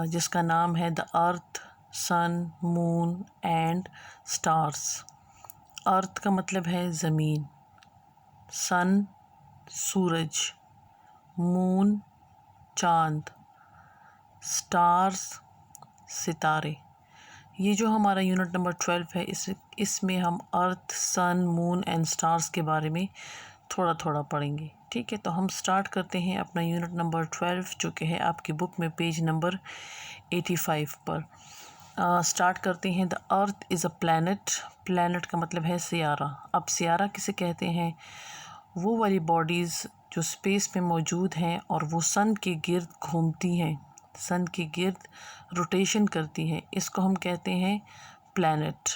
जिसका नाम है the earth, sun, moon and stars. Earth का मतलब है ज़मीन, सन सूरज, मून चाँद, स्टार्स सितारे। ये जो हमारा यूनिट नंबर 12 है, इसमें हम अर्थ, सन, मून एंड स्टार्स के बारे में थोड़ा थोड़ा पढ़ेंगे। ठीक है, तो हम स्टार्ट करते हैं अपना यूनिट नंबर 12, जो कि है आपकी बुक में पेज नंबर 85 पर। स्टार्ट करते हैं। The earth is a planet. Planet का मतलब है सियारा। अब सियारा किसे कहते हैं? वो वाली बॉडीज़ जो स्पेस में मौजूद हैं और वो सन के गिर्द घूमती हैं, सन के गिर्द रोटेशन करती हैं, इसको हम कहते हैं प्लैनेट।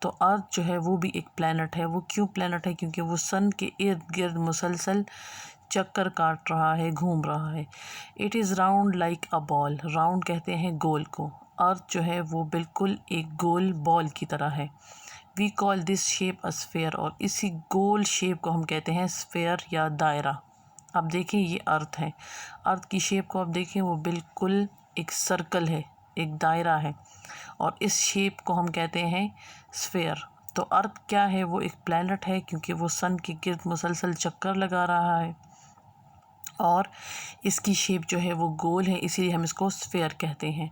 तो अर्थ जो है वो भी एक प्लैनेट है। वो क्यों प्लैनेट है? क्योंकि वो सन के इर्द गिर्द मुसलसल चक्कर काट रहा है, घूम रहा है। It is round like a ball. Round कहते हैं गोल को। अर्थ जो है वो बिल्कुल एक गोल बॉल की तरह है। We call this shape a sphere. और इसी गोल शेप को हम कहते हैं स्फेयर या दायरा। अब देखें, ये अर्थ है। अर्थ की शेप को आप देखें, वो बिल्कुल एक सर्कल है, एक दायरा है, और इस शेप को हम कहते हैं स्फेयर। तो अर्थ क्या है? वो एक प्लैनेट है, क्योंकि वो सन के गिर्द मुसलसल चक्कर लगा रहा है और इसकी शेप जो है वो गोल है, इसीलिए हम इसको स्फेयर कहते हैं।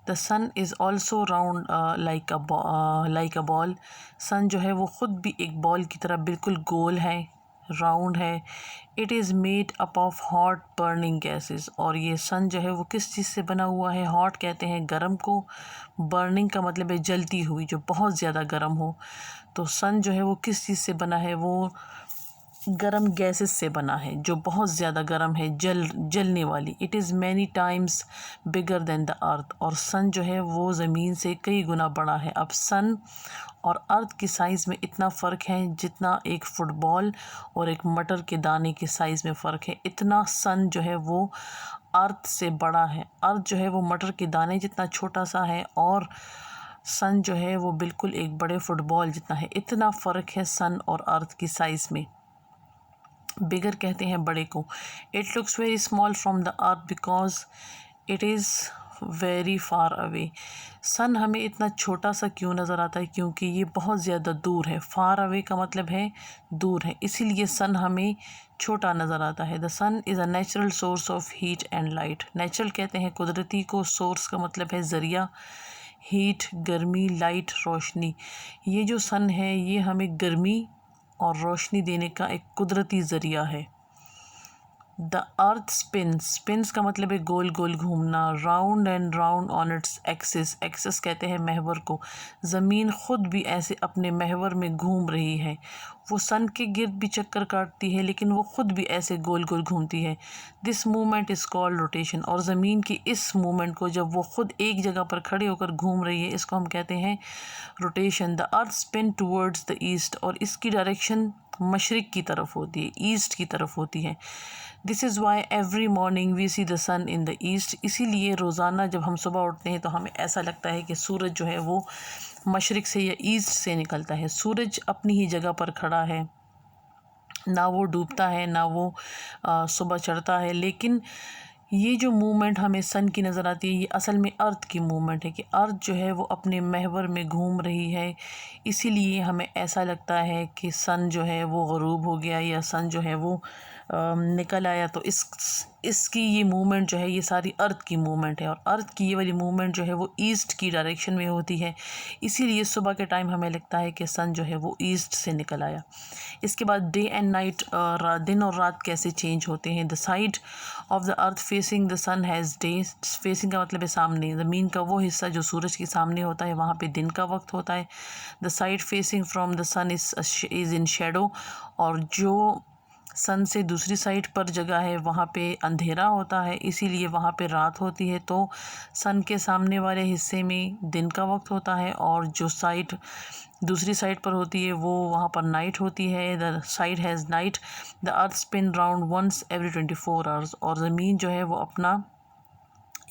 The sun is also round like a ball. Sun जो है वो ख़ुद भी एक बॉल की तरह बिल्कुल गोल है, राउंड है। It is made up of hot burning gases. और ये सन जो है वो किस चीज़ से बना हुआ है? हॉट कहते हैं गर्म को, बर्निंग का मतलब है जलती हुई, जो बहुत ज़्यादा गर्म हो। तो सन जो है वो किस चीज़ से बना है? वो गर्म गैसेस से बना है, जो बहुत ज़्यादा गर्म है, जलने वाली। It is many times bigger than the earth. और सन जो है वो ज़मीन से कई गुना बड़ा है। अब सन और अर्थ की साइज़ में इतना फ़र्क है जितना एक फुटबॉल और एक मटर के दाने के साइज़ में फ़र्क है, इतना सन जो है वो अर्थ से बड़ा है। अर्थ जो है वो मटर के दाने जितना छोटा सा है और सन जो है वो बिल्कुल एक बड़े फुटबॉल जितना है। इतना फ़र्क है सन और अर्थ की साइज़ में। बिगर कहते हैं बड़े को। It looks very small from the earth because it is very far away. Sun हमें इतना छोटा सा क्यों नज़र आता है? क्योंकि ये बहुत ज़्यादा दूर है। फार अवे का मतलब है दूर है, इसीलिए सन हमें छोटा नज़र आता है। The sun is a natural source of heat and light. Natural कहते हैं कुदरती को, सोर्स का मतलब है ज़रिया, हीट गर्मी, लाइट रोशनी। ये जो सन है ये हमें गर्मी और रोशनी देने का एक कुदरती ज़रिया है। The earth spins. स्पिन्स का मतलब है गोल गोल घूमना, round and round on its axis. Axis कहते हैं महवर को। ज़मीन ख़ुद भी ऐसे अपने महवर में घूम रही है। वो सन के गिर्द भी चक्कर काटती है, लेकिन वो ख़ुद भी ऐसे गोल गोल घूमती है। This movement is called rotation. और ज़मीन की इस मूवमेंट को, जब वो ख़ुद एक जगह पर खड़े होकर घूम रही है, इसको हम कहते हैं rotation. The earth spin towards the east. और इसकी डायरेक्शन मशरिक़ की तरफ होती है, ईस्ट की तरफ होती है। This is why every morning we see the sun in the east. इसीलिए रोज़ाना जब हम सुबह उठते हैं तो हमें ऐसा लगता है कि सूरज जो है वो मशरिक़ से या ईस्ट से निकलता है। सूरज अपनी ही जगह पर खड़ा है, ना वो डूबता है ना वो सुबह चढ़ता है। लेकिन ये जो मूवमेंट हमें सन की नज़र आती है, ये असल में अर्थ की मूवमेंट है कि अर्थ जो है वो अपने महवर में घूम रही है। इसीलिए हमें ऐसा लगता है कि सन जो है वो ग़रूब हो गया या सन जो है वो निकल आया। तो इसकी ये मूवमेंट जो है ये सारी अर्थ की मूवमेंट है, और अर्थ की ये वाली मूवमेंट जो है वो ईस्ट की डायरेक्शन में होती है। इसीलिए सुबह के टाइम हमें लगता है कि सन जो है वो ईस्ट से निकल आया। इसके बाद डे एंड नाइट, दिन और रात कैसे चेंज होते हैं। The side of the earth facing the sun has day. Facing का मतलब है सामने, ज़मीन का वो हिस्सा जो सूरज के सामने होता है वहाँ पे दिन का वक्त होता है। The side facing from the sun is in shadow. और जो सन से दूसरी साइड पर जगह है वहाँ पे अंधेरा होता है, इसीलिए वहाँ पे रात होती है। तो सन के सामने वाले हिस्से में दिन का वक्त होता है, और जो साइड दूसरी साइड पर होती है वो वहाँ पर नाइट होती है। The side has night. The earth spin round once every 24 hours. और ज़मीन जो है वो अपना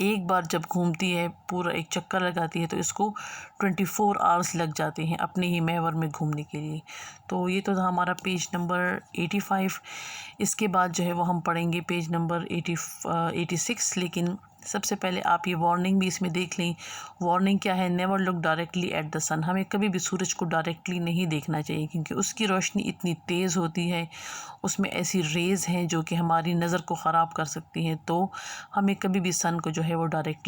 एक बार जब घूमती है, पूरा एक चक्कर लगाती है, तो इसको 24 आवर्स लग जाते हैं अपने ही महवर में घूमने के लिए। तो ये तो था हमारा पेज नंबर 85। इसके बाद जो है वो हम पढ़ेंगे पेज नंबर 86। लेकिन सबसे पहले आप ये वार्निंग भी इसमें देख लें। वार्निंग क्या है? Never look directly at the sun. हमें कभी भी सूरज को डायरेक्टली नहीं देखना चाहिए, क्योंकि उसकी रोशनी इतनी तेज़ होती है, उसमें ऐसी रेज़ हैं जो कि हमारी नज़र को ख़राब कर सकती हैं। तो हमें कभी भी सन को जो है वो डायरेक्टली